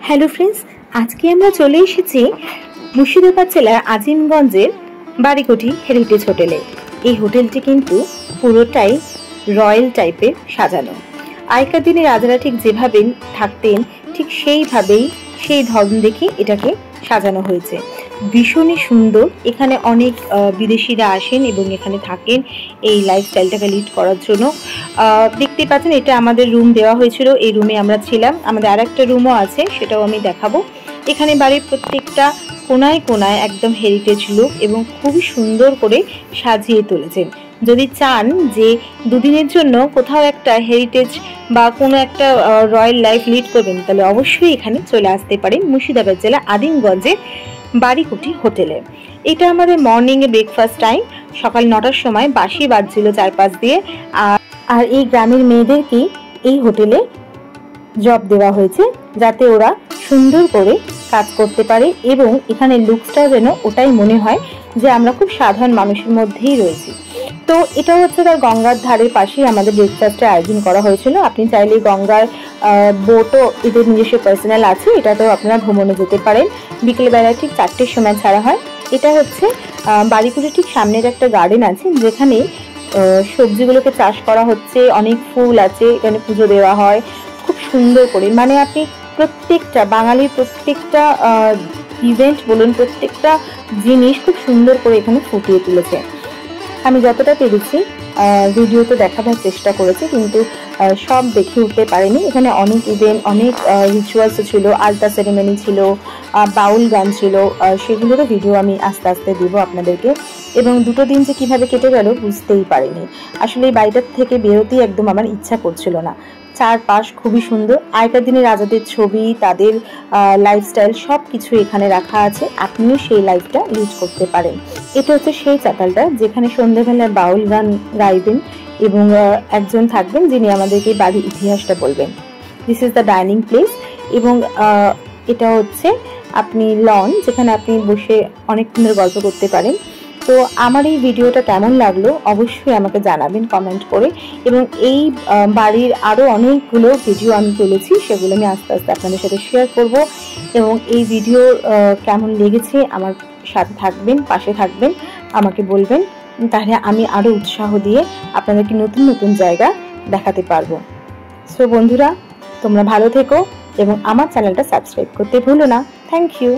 Hello friends, আজকে আমরা চলে এসেছি মুর্শিদাবাদ জেলার আজিমগঞ্জের বাড়িকুটি হেরিটেজ হোটেলে। এই হোটেলটি কিন্তু পুরোটাই রয়্যাল টাইপের সাজানো। আগেকার দিনে রাজারা ঠিক যেভাবে থাকতেন ঠিক সেইভাবেই সেই ধরন দেখে এটাকে সাজানো হয়েছে। ভীষণই সুন্দর। এখানে অনেক বিদেশিরা আসেন এবং এখানে থাকেন এই লাইফস্টাইলটাকে লিড করার জন্য। দেখতে পাচ্ছেন এটা আমাদের রুম দেওয়া হয়েছিল, এই রুমে আমরা ছিলাম। আমাদের আর একটা রুমও আছে, সেটাও আমি দেখাবো। এখানে বাড়ির প্রত্যেকটা কোনায় কোনায় একদম হেরিটেজ লুক এবং খুবই সুন্দর করে সাজিয়ে তুলেছেন। যদি চান যে দুদিনের জন্য কোথাও একটা হেরিটেজ বা কোনো একটা রয়্যাল লাইফ লিড করবেন, তাহলে অবশ্যই এখানে চলে আসতে পারেন মুর্শিদাবাদ জেলা আজিমগঞ্জের বাড়িকুটি হোটেলে। এটা আমাদের মর্নিংয়ে ব্রেকফাস্ট টাইম। সকাল 9টার সময় বাঁশি বাজছিল চারপাশ দিয়ে। আর এই গ্রামের মেয়েদেরকে এই হোটেলে জব দেওয়া হয়েছে যাতে ওরা সুন্দর করে কাজ করতে পারে এবং এখানে লুকসটা যেন ওটাই মনে হয় যে আমরা খুব সাধারণ মানুষের মধ্যেই রয়েছি। তো এটা হচ্ছে তার গঙ্গার ধারের পাশেই আমাদের ব্রেকফাস্টের আয়োজন করা হয়েছিল। আপনি চাইলে গঙ্গার বোটও এদের নিজস্ব পার্সোনাল আছে, এটাতেও আপনারা ভ্রমণে যেতে পারেন। বিকেলবেলা ঠিক 4টের সময় ছাড়া হয়। এটা হচ্ছে বাড়িকুটির ঠিক সামনের একটা গার্ডেন আছে যেখানে সবজিগুলোকে চাষ করা হচ্ছে, অনেক ফুল আছে, এখানে পুজো দেওয়া হয় খুব সুন্দর করে। মানে আপনি প্রত্যেকটা বাঙালির প্রত্যেকটা ইভেন্ট বলুন, প্রত্যেকটা জিনিস খুব সুন্দর করে এখানে ফুটিয়ে তুলেছে। আমি যতটা পেরেছি ভিডিওতে দেখাবার চেষ্টা করেছি, কিন্তু সব দেখে উঠতে পারিনি। এখানে অনেক ইভেন্ট, অনেক রিচুয়ালস ছিল, আলতা সেরেমনি ছিল, বাউল গান ছিল, সেগুলোরও ভিডিও আমি আস্তে আস্তে দেবো আপনাদেরকে। এবং দুটো দিন যে কীভাবে কেটে গেল বুঝতেই পারিনি। আসলে এই বাড়িটার থেকে বেরোতেই একদম আমার ইচ্ছা করছিল না। চারপাশ খুবই সুন্দর। আগেকার দিনে রাজাদের ছবি, তাদের লাইফস্টাইল সব কিছু এখানে রাখা আছে। আপনিও সেই লাইফটা লিড করতে পারেন। এটা হচ্ছে সেই চাতালটা যেখানে সন্ধ্যাবেলায় বাউল গান গাইবেন এবং একজন থাকবেন যিনি আমাদেরকে বাড়ির ইতিহাসটা বলবেন। This is the dining place. এবং এটা হচ্ছে আপনি লন, যেখানে আপনি বসে অনেকক্ষণ ধরে গল্প করতে পারেন। তো আমার এই ভিডিওটা কেমন লাগলো অবশ্যই আমাকে জানাবেন কমেন্ট করে। এবং এই বাড়ির আরও অনেকগুলো ভিডিও আমি তুলেছি, সেগুলো আমি আস্তে আস্তে আপনাদের সাথে শেয়ার করব। এবং এই ভিডিও কেমন লেগেছে আমার সাথে থাকবেন, পাশে থাকবেন, আমাকে বলবেন, তাহলে আমি আরও উৎসাহ দিয়ে আপনাদেরকে নতুন নতুন জায়গা দেখাতে পারবো। সো বন্ধুরা, তোমরা ভালো থেকো এবং আমার চ্যানেলটা সাবস্ক্রাইব করতে ভুলো না। Thank you.